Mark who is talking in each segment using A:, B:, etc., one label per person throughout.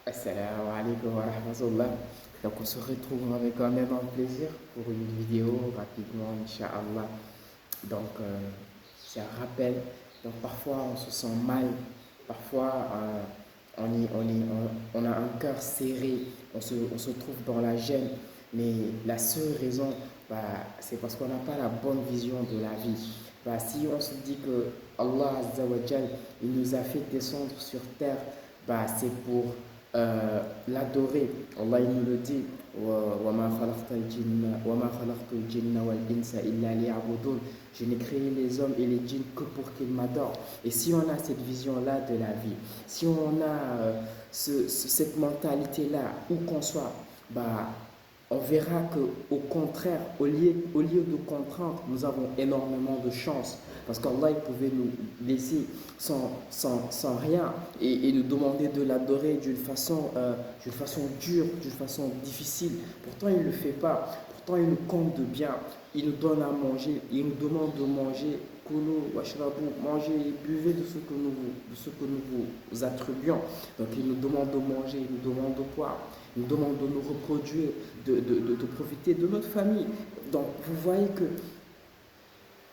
A: Assalamu alaikum wa rahmatullah. Donc on se retrouve avec quand même un plaisir pour une vidéo rapidement, Inch'Allah. Donc c'est un rappel. Donc parfois on se sent mal, parfois on a un cœur serré, on se trouve dans la gêne. Mais la seule raison, c'est parce qu'on n'a pas la bonne vision de la vie. Si on se dit que Allah Azza wa Jal, il nous a fait descendre sur terre, c'est pour l'adorer. Allah il nous le dit وَمَا خَلَقْتُ الْجِنَّ وَالْإِنسَ إِلَّا لِيَعْبُدُونَ. Je n'ai créé les hommes et les djinns que pour qu'ils m'adorent. Et si on a cette vision-là de la vie, si on a cette mentalité-là, où qu'on soit, on verra qu'au contraire, au lieu de contraindre, nous avons énormément de chance. Parce qu'Allah, il pouvait nous laisser sans rien et nous demander de l'adorer d'une façon dure, d'une façon difficile. Pourtant, il ne le fait pas. Pourtant, il nous compte de bien. Il nous donne à manger. Il nous demande de manger. Kulu, washrabu, mangez et buvez de ce que nous vous attribuons. Donc, il nous demande de manger, il nous demande de boire. Il nous demande de nous reproduire, de profiter de notre famille. Donc, vous voyez que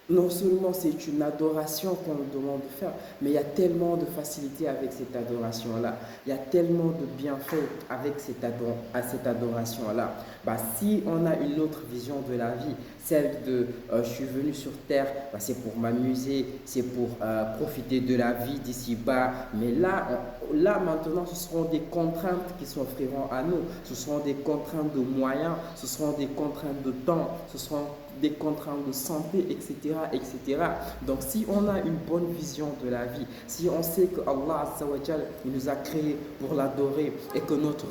A: non seulement c'est une adoration qu'on nous demande de faire, mais il y a tellement de facilité avec cette adoration-là. Il y a tellement de bienfaits avec cette adoration-là. Si on a une autre vision de la vie, celle de je suis venu sur terre, c'est pour m'amuser, c'est pour profiter de la vie d'ici-bas. Mais là, maintenant, ce seront des contraintes qui s'offriront à nous. Ce seront des contraintes de moyens, ce seront des contraintes de temps, ce seront des contraintes de santé, etc., etc. Donc, si on a une bonne vision de la vie, si on sait que Allah Azza wa Jal, il nous a créés pour l'adorer et que notre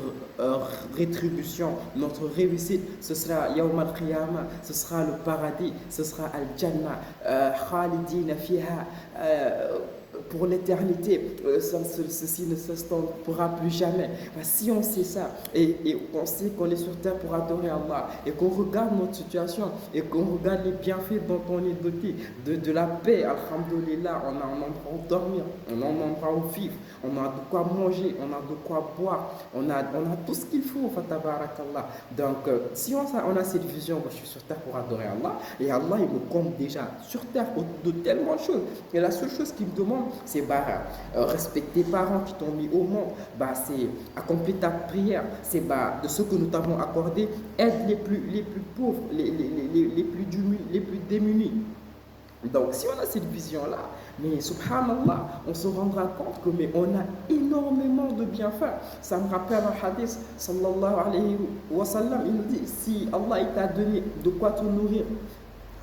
A: rétribution, notre réussite, ce sera Yawm al-Qiyamah, ce sera le paradis, ce sera Al-Jannah, Khalidina fiha, pour l'éternité, ceci ne s'estampera plus jamais. Si on sait ça et on sait qu'on est sur terre pour adorer Allah et qu'on regarde notre situation et qu'on regarde les bienfaits dont on est doté, de la paix, alhamdoulilah, on a un endroit où dormir, on a un endroit où vivre, on a de quoi manger, on a de quoi boire, on a tout ce qu'il faut, fatabarakallah. Donc, si on a cette vision, je suis sur terre pour adorer Allah et Allah il me compte déjà sur terre de tellement de choses. Et la seule chose qu'il me demande, c'est respecter tes parents qui t'ont mis au monde, c'est accomplir ta prière, c'est de ce que nous t'avons accordé, aide les plus pauvres, les plus démunis. Donc, si on a cette vision-là, mais subhanallah, on se rendra compte que on a énormément de bienfaits. Ça me rappelle un hadith, sallallahu alayhi wa sallam, il nous dit, si Allah t'a donné de quoi te nourrir,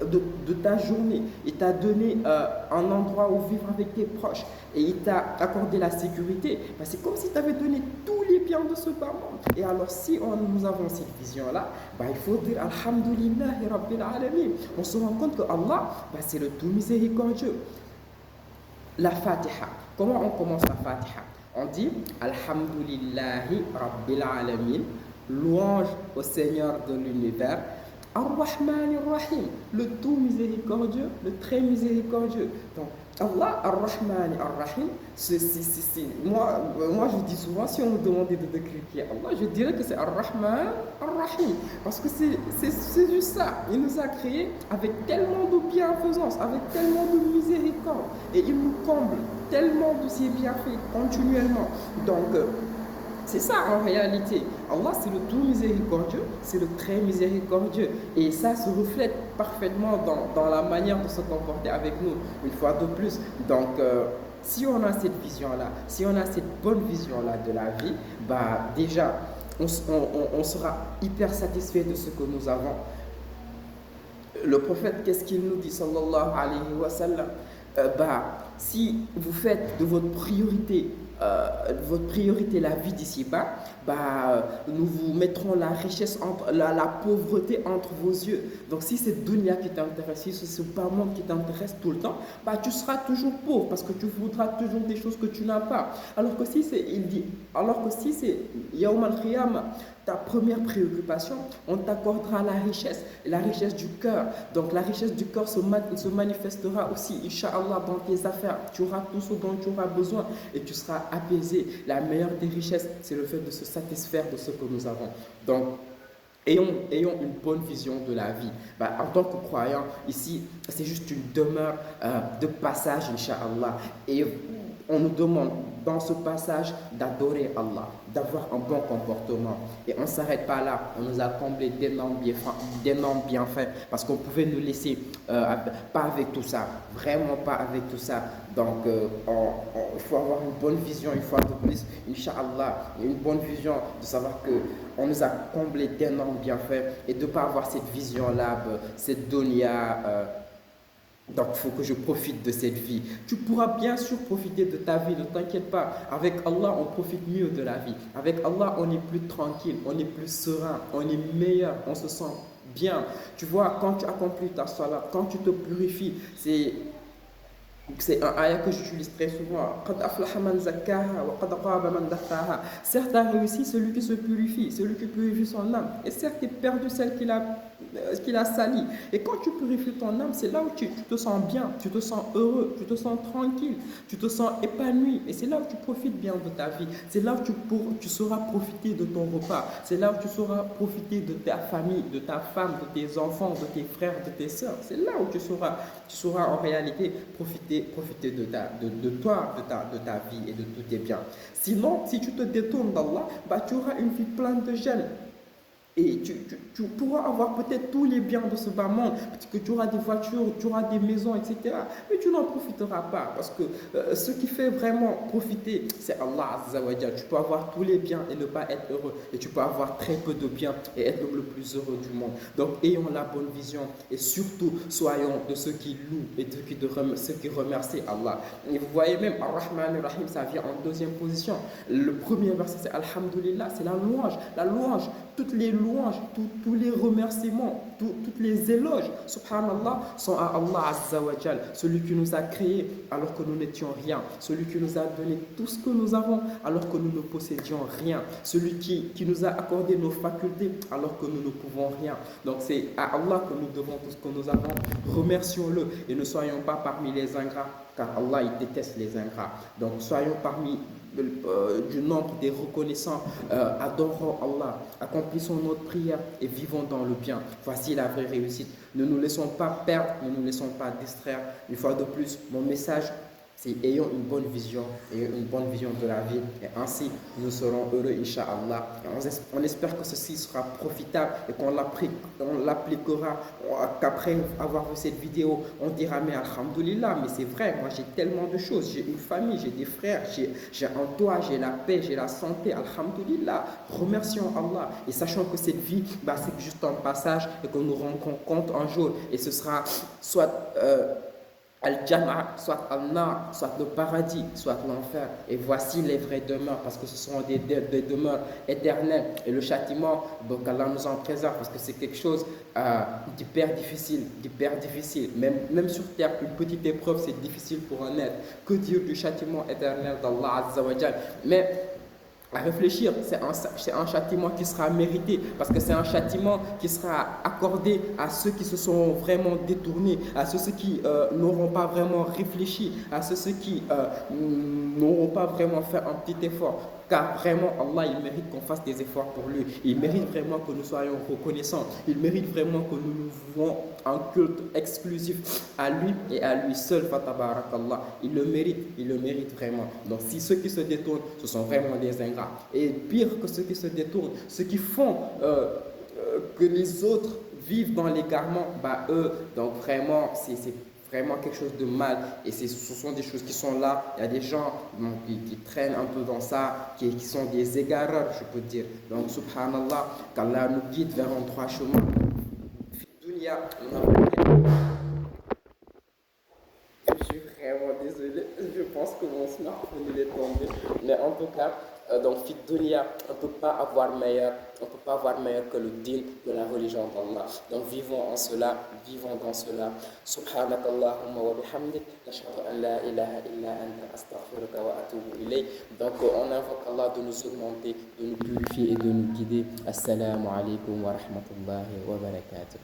A: de ta journée, il t'a donné un endroit où vivre avec tes proches et il t'a accordé la sécurité, c'est comme si tu avais donné tous les biens de ce bas monde. Et alors si nous avons cette vision-là, il faut dire Alhamdulillahi Rabbil Alamin. On se rend compte que Allah, c'est le tout miséricordieux. La Fatiha. Comment on commence la Fatiha? On dit Alhamdulillahi Rabbil Alamin, louange au Seigneur de l'univers, Ar-Rahman Ar-Rahim, le tout miséricordieux, le très miséricordieux. Donc, Allah Ar-Rahman Ar-Rahim, moi je dis souvent, si on me demandait de décrire qui est Allah, je dirais que c'est Ar-Rahman Ar-Rahim. Parce que c'est juste ça. Il nous a créés avec tellement de bienfaisance, avec tellement de miséricorde. Et il nous comble tellement de ses bienfaits continuellement. Donc, c'est ça en réalité. Allah, c'est le tout miséricordieux, c'est le très miséricordieux. Et ça se reflète parfaitement dans la manière de se comporter avec nous, une fois de plus. Donc, si on a cette vision-là, si on a cette bonne vision-là de la vie, déjà, on sera hyper satisfait de ce que nous avons. Le prophète, qu'est-ce qu'il nous dit, sallallahu alayhi wa sallam? Si vous faites de votre priorité la vie d'ici-bas, nous vous mettrons la richesse, la pauvreté entre vos yeux. Donc si c'est dunya qui t'intéresse, si c'est ce bas monde qui t'intéresse tout le temps, tu seras toujours pauvre parce que tu voudras toujours des choses que tu n'as pas. Alors que si c'est Yawm al-Qiyamah, ta première préoccupation, on t'accordera la richesse du cœur. Donc la richesse du cœur se manifestera aussi, Inch'Allah, dans tes affaires. Tu auras tout ce dont tu auras besoin et tu seras apaiser. La meilleure des richesses, c'est le fait de se satisfaire de ce que nous avons. Donc, ayons une bonne vision de la vie. En tant que croyant, ici, c'est juste une demeure de passage, Inch'Allah. Et on nous demande dans ce passage d'adorer Allah, d'avoir un bon comportement. Et on ne s'arrête pas là. On nous a comblé d'énormes bienfaits parce qu'on pouvait nous laisser pas avec tout ça, vraiment pas avec tout ça. Donc, il faut avoir une bonne vision, une fois de plus, Inch'Allah, une bonne vision de savoir que on nous a comblé d'énormes bienfaits et de ne pas avoir cette vision-là, cette dunya. Donc, il faut que je profite de cette vie. Tu pourras bien sûr profiter de ta vie, ne t'inquiète pas. Avec Allah, on profite mieux de la vie. Avec Allah, on est plus tranquille, on est plus serein, on est meilleur, on se sent bien. Tu vois, quand tu accomplis ta salat, quand tu te purifies, c'est un ayat que j'utilise très souvent. Certes a réussi celui qui se purifie, celui qui purifie son âme. Et certes est perdu celle qu'il a sali. Et quand tu purifies ton âme, c'est là où tu te sens bien, tu te sens heureux, tu te sens tranquille, tu te sens épanoui. Et c'est là où tu profites bien de ta vie. C'est là où tu sauras profiter de ton repas. C'est là où tu sauras profiter de ta famille, de ta femme, de tes enfants, de tes frères, de tes soeurs. C'est là où tu sauras en réalité profiter de toi, de ta vie et de tous tes biens. Sinon, si tu te détournes d'Allah, tu auras une vie pleine de gêne. Et tu pourras avoir peut-être tous les biens de ce bas monde, parce que tu auras des voitures, tu auras des maisons, etc. Mais tu n'en profiteras pas, parce que ce qui fait vraiment profiter, c'est Allah Azza wa Jal. Tu peux avoir tous les biens et ne pas être heureux, et tu peux avoir très peu de biens et être le plus heureux du monde. Donc ayons la bonne vision, et surtout soyons de ceux qui louent et de ceux qui remercient Allah. Et vous voyez même, Ar-Rahman Ar-Rahim, ça vient en deuxième position. Le premier verset, c'est Alhamdulillah, c'est la louange. La louange, toutes les louanges, tous les remerciements, toutes les éloges, subhanallah, sont à Allah Azza wa Jal, celui qui nous a créés alors que nous n'étions rien, celui qui nous a donné tout ce que nous avons alors que nous ne possédions rien, celui qui nous a accordé nos facultés alors que nous ne pouvons rien. Donc c'est à Allah que nous devons tout ce que nous avons. Remercions-le et ne soyons pas parmi les ingrats, car Allah il déteste les ingrats. Donc soyons parmi du nombre des reconnaissants, adorons Allah, accomplissons notre prière et vivons dans le bien. Voici la vraie réussite. Ne nous laissons pas perdre, ne nous laissons pas distraire. Une fois de plus, mon message, c'est ayons une bonne vision de la vie et ainsi nous serons heureux, Inch'Allah. On espère que ceci sera profitable et qu'on l'appliquera, qu'après avoir vu cette vidéo, on dira mais Alhamdulillah, mais c'est vrai, moi j'ai tellement de choses, j'ai une famille, j'ai des frères, j'ai un toit, j'ai la paix, j'ai la santé, Alhamdulillah. Remercions Allah et sachant que cette vie, c'est juste un passage et que nous rendrons compte un jour et ce sera soit Al-Jannah, soit Al-Nar, soit le paradis, soit l'enfer. Et voici les vraies demeures, parce que ce sont des demeures éternelles. Et le châtiment, donc Allah nous en préserve, parce que c'est quelque chose d'hyper difficile, Même sur terre, une petite épreuve, c'est difficile pour un être. Que dire du châtiment éternel d'Allah Azza wa Jal? Mais à réfléchir, c'est un châtiment qui sera mérité parce que c'est un châtiment qui sera accordé à ceux qui se sont vraiment détournés, à ceux qui n'auront pas vraiment réfléchi, à ceux qui n'auront pas vraiment fait un petit effort. Car vraiment, Allah, il mérite qu'on fasse des efforts pour lui. Il mérite vraiment que nous soyons reconnaissants. Il mérite vraiment que nous nous vouons un culte exclusif à lui et à lui seul, fatabarakallah. Il le mérite vraiment. Donc si ceux qui se détournent, ce sont vraiment des ingrats. Et pire que ceux qui se détournent, ceux qui font que les autres vivent dans l'égarement, eux, donc vraiment, c'est vraiment quelque chose de mal et ce sont des choses qui sont là. Il y a des gens qui traînent un peu dans ça, qui sont des égareurs, je peux dire. Donc, subhanallah, qu'Allah nous guide vers un droit chemin. Dunya, je suis vraiment désolé, je pense que mon smartphone il est tombé, mais en tout cas, donc fit dunya, on ne peut pas avoir meilleur que le din de la religion d'Allah. Donc vivons dans cela. Subhanakallahumma wa bihamdik, nashhadu an la ilaha illa anta, astaghfiruka wa atubu ilayk. Donc on invoque Allah de nous augmenter, de nous purifier et de nous guider. Assalamu alaikum wa rahmatullahi wa barakatuh.